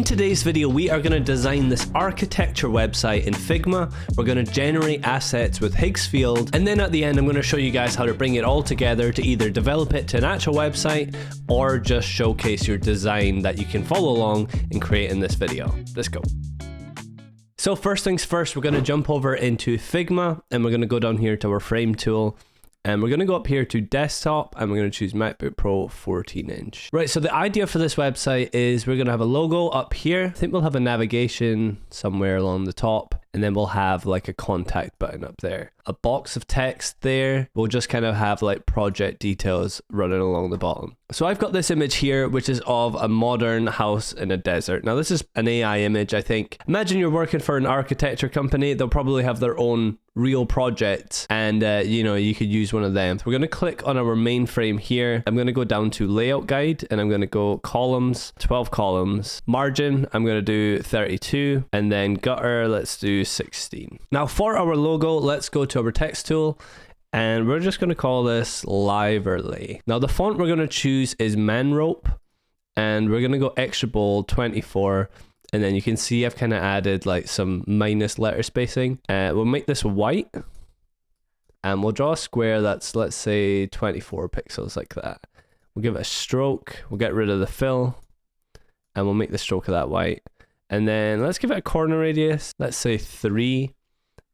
today's video, we are going to design this architecture website in Figma. We're going to generate assets with Higgsfield, and then at the end I'm going to show you guys how to bring it all together to either develop it to an actual website or just showcase your design that you can follow along and create in this video. Let's go. So first things first, we're going to jump over into Figma and we're going to go down here to our frame tool. And we're going to go up here to desktop and we're going to choose MacBook Pro 14-inch. Right, so the idea for this website is we're going to have a logo up here. I think we'll have a navigation somewhere along the top, and then we'll have like a contact button up there. A box of text there. We'll just kind of have like project details running along the bottom. So I've got this image here, which is of a modern house in a desert. Now this is an AI image, I think. Imagine you're working for an architecture company. They'll probably have their own real projects, and you know, you could use one of them. So we're going to click on our main frame here. I'm going to go down to layout guide and I'm going to go columns, 12 columns. Margin, I'm going to do 32, and then gutter, let's do 16. Now for our logo, let's go to our text tool and we're just going to call this Liverly. Now the font we're going to choose is Manrope, and we're going to go extra bold 24. And then you can see I've kind of added like some minus letter spacing. We'll make this white and we'll draw a square that's, let's say, 24 pixels like that. We'll give it a stroke. We'll get rid of the fill and we'll make the stroke of that white. And then let's give it a corner radius. Let's say 3.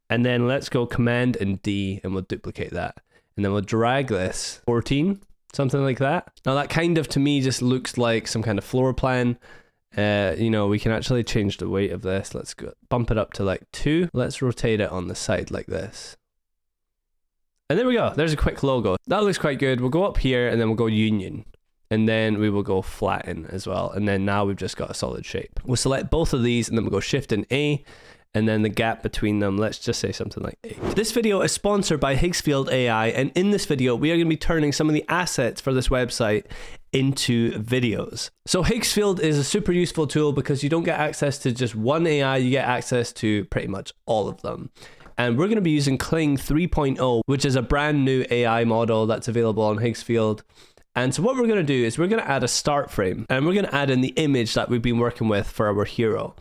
And then let's go Command and D and we'll duplicate that. And then we'll drag this 14, something like that. Now that kind of to me just looks like some kind of floor plan. You know, we can actually change the weight of this. Let's go bump it up to like 2. Let's rotate it on the side like this. And there we go. There's a quick logo. That looks quite good. We'll go up here and then we'll go union. And then we will go flatten as well. And then now we've just got a solid shape. We'll select both of these and then we'll go Shift and A. And then the gap between them, let's just say something like 8. This video is sponsored by Higgsfield AI, and in this video, we are going to be turning some of the assets for this website into videos. So Higgsfield is a super useful tool because you don't get access to just one AI, you get access to pretty much all of them. And we're going to be using Kling 3.0, which is a brand new AI model that's available on Higgsfield. And so what we're going to do is we're going to add a start frame, and we're going to add in the image that we've been working with for our hero.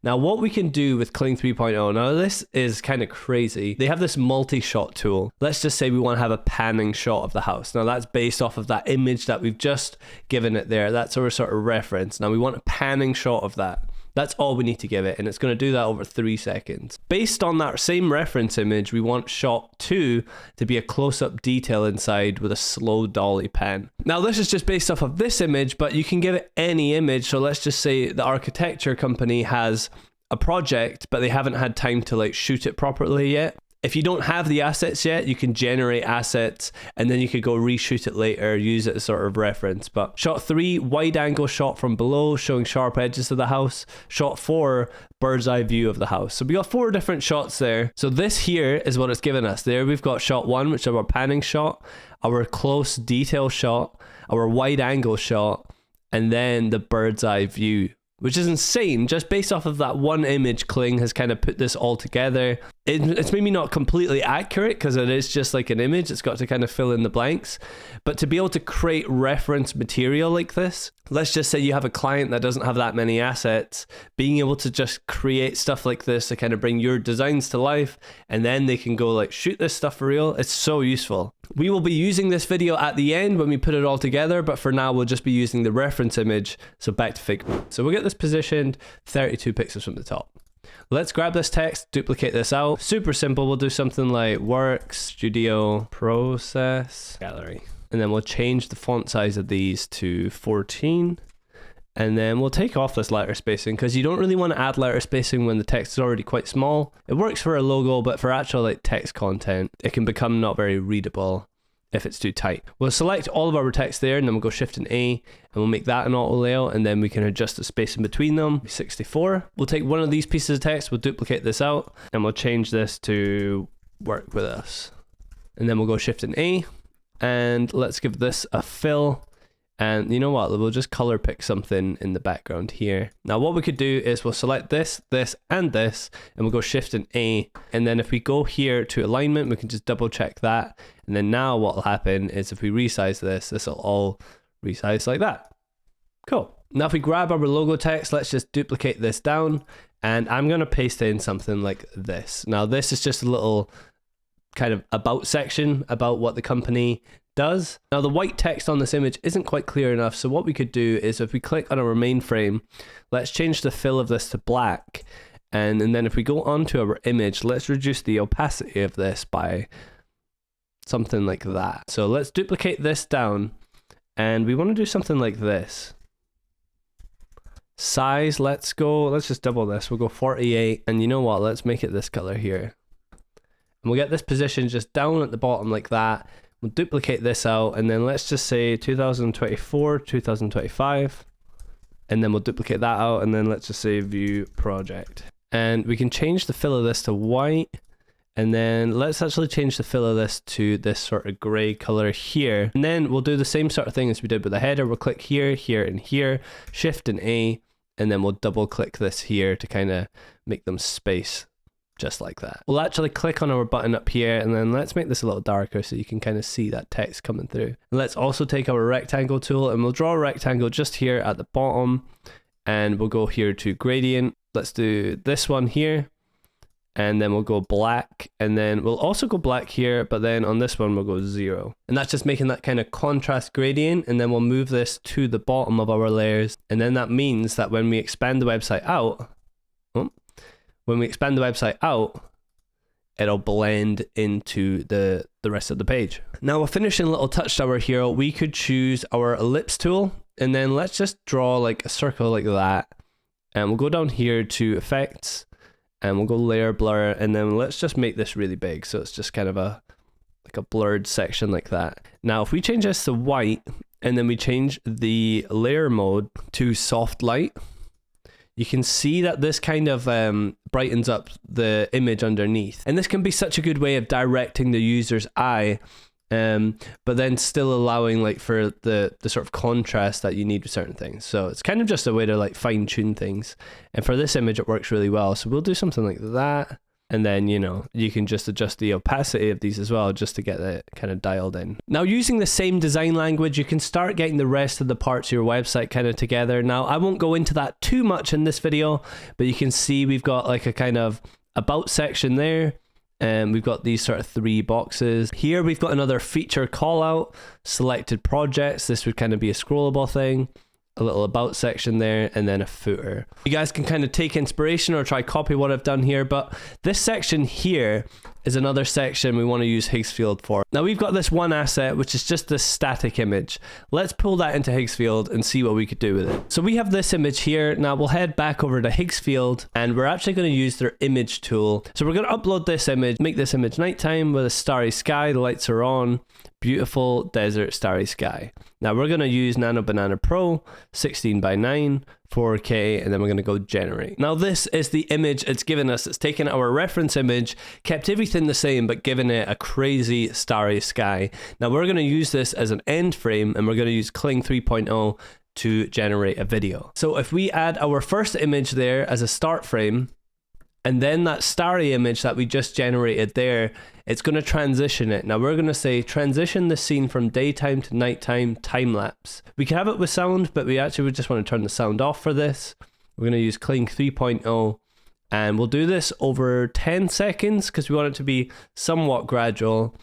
Now what we can do with Kling 3.0, now this is kind of crazy. They have this multi-shot tool. Let's just say we want to have a panning shot of the house. Now that's based off of that image that we've just given it there. That's our sort of reference. Now we want a panning shot of that. That's all we need to give it, and it's going to do that over 3 seconds. Based on that same reference image, we want shot 2 to be a close-up detail inside with a slow dolly pan. Now this is just based off of this image, but you can give it any image. So let's just say the architecture company has a project, but they haven't had time to like shoot it properly yet. If you don't have the assets yet, you can generate assets and then you could go reshoot it later, use it as sort of reference. But shot 3, wide angle shot from below showing sharp edges of the house. Shot 4, bird's eye view of the house. So we got 4 different shots there. So this here is what it's given us. There we've got shot 1, which is our panning shot, our close detail shot, our wide angle shot, and then the bird's eye view, which is insane. Just based off of that one image, Kling has kind of put this all together. It's maybe not completely accurate because it is just like an image. It's got to kind of fill in the blanks. But to be able to create reference material like this, let's just say you have a client that doesn't have that many assets, being able to just create stuff like this to kind of bring your designs to life, and then they can go like shoot this stuff for real. It's so useful. We will be using this video at the end when we put it all together, but for now we'll just be using the reference image. So back to Figma. So we'll get this positioned 32 pixels from the top. Let's grab this text, duplicate this out. Super simple. We'll do something like work, studio, process, gallery. And then we'll change the font size of these to 14. And then we'll take off this letter spacing because you don't really want to add letter spacing when the text is already quite small. It works for a logo, but for actual like text content, it can become not very readable if it's too tight. We'll select all of our text there and then we'll go Shift and A and we'll make that an auto layout, and then we can adjust the spacing between them. 64. We'll take one of these pieces of text, we'll duplicate this out and we'll change this to work with us. And then we'll go Shift and A and let's give this a fill. And you know what, we'll just color pick something in the background here. Now what we could do is we'll select this, this, and this, and we'll go Shift and A. And then if we go here to alignment, we can just double check that. And then now what will happen is if we resize this, this will all resize like that. Cool. Now if we grab our logo text, let's just duplicate this down, and I'm going to paste in something like this. Now this is just a little kind of about section about what the company does. Now the white text on this image isn't quite clear enough, so what we could do is if we click on our main frame, let's change the fill of this to black, and then if we go onto our image, let's reduce the opacity of this by something like that. So let's duplicate this down, and we want to do something like this. Size, let's just double this, we'll go 48, and you know what, let's make it this color here. And we'll get this position just down at the bottom like that. We'll duplicate this out, and then let's just say 2024, 2025, and then we'll duplicate that out, and then let's just say view project. And we can change the fill of this to white, and then let's actually change the fill of this to this sort of gray color here. And then we'll do the same sort of thing as we did with the header. We'll click here, here, and here, Shift and A, and then we'll double click this here to kind of make them space. Just like that. We'll actually click on our button up here, and then let's make this a little darker so you can kind of see that text coming through. And let's also take our rectangle tool, and we'll draw a rectangle just here at the bottom, and we'll go here to gradient. Let's do this one here, and then we'll go black, and then we'll also go black here, but then on this one we'll go 0. And that's just making that kind of contrast gradient, and then we'll move this to the bottom of our layers, and then that means that when we expand the website out, it'll blend into the rest of the page. Now a finishing little touch to our hero, we could choose our ellipse tool, and then let's just draw like a circle like that, and we'll go down here to effects, and we'll go layer blur, and then let's just make this really big so it's just kind of a blurred section like that. Now if we change this to white, and then we change the layer mode to soft light, you can see that this kind of brightens up the image underneath. And this can be such a good way of directing the user's eye, but then still allowing like for the sort of contrast that you need with certain things. So it's kind of just a way to like fine tune things. And for this image, it works really well. So we'll do something like that. And then, you know, you can just adjust the opacity of these as well, just to get it kind of dialed in. Now, using the same design language, you can start getting the rest of the parts of your website kind of together. Now, I won't go into that too much in this video, but you can see we've got like a kind of about section there. And we've got these sort of 3 boxes. Here, we've got another feature call out, selected projects. This would kind of be a scrollable thing. A little about section there, and then a footer. You guys can kind of take inspiration or try copy what I've done here, but this section here is another section we want to use Higgsfield for. Now we've got this one asset, which is just this static image. Let's pull that into Higgsfield and see what we could do with it. So we have this image here. Now we'll head back over to Higgsfield, and we're actually going to use their image tool. So we're going to upload this image, make this image nighttime with a starry sky, the lights are on, beautiful desert starry sky. Now we're going to use Nano Banana Pro 16:9 4K, and then we're going to go generate. Now this is the image it's given us. It's taken our reference image, kept everything the same, but given it a crazy starry sky. Now we're going to use this as an end frame, and we're going to use Kling 3.0 to generate a video. So if we add our first image there as a start frame, and then that starry image that we just generated there, it's going to transition it. Now we're going to say transition the scene from daytime to nighttime time lapse. We can have it with sound, but we actually would just want to turn the sound off for this. We're going to use Kling 3.0, and we'll do this over 10 seconds because we want it to be somewhat gradual,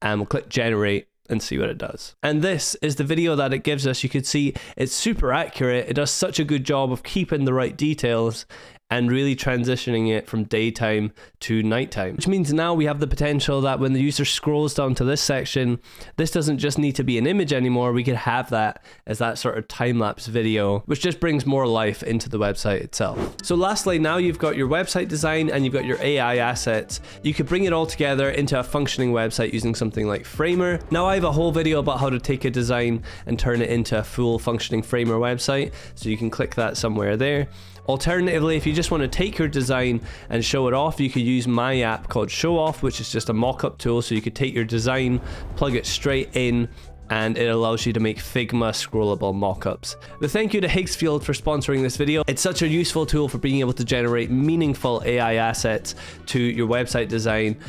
and we'll click generate and see what it does. And this is the video that it gives us. You can see it's super accurate. It does such a good job of keeping the right details and really transitioning it from daytime to nighttime, which means now we have the potential that when the user scrolls down to this section, this doesn't just need to be an image anymore. We could have that as that sort of time-lapse video, which just brings more life into the website itself. So lastly, now you've got your website design and you've got your AI assets. You could bring it all together into a functioning website using something like Framer. Now I have a whole video about how to take a design and turn it into a full functioning Framer website, so you can click that somewhere there. Alternatively, if you just want to take your design and show it off, you could use my app called Show Off, which is just a mock-up tool. So you could take your design, plug it straight in, and it allows you to make Figma scrollable mockups. The thank you to Higgsfield for sponsoring this video. It's such a useful tool for being able to generate meaningful AI assets to your website design,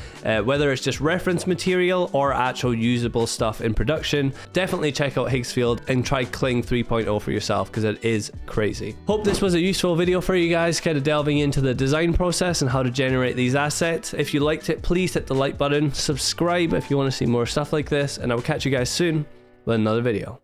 whether it's just reference material or actual usable stuff in production. Definitely check out Higgsfield and try Kling 3.0 for yourself, because it is crazy. Hope this was a useful video for you guys, kind of delving into the design process and how to generate these assets. If you liked it, please hit the like button, subscribe if you want to see more stuff like this, and I will catch you guys soon with another video.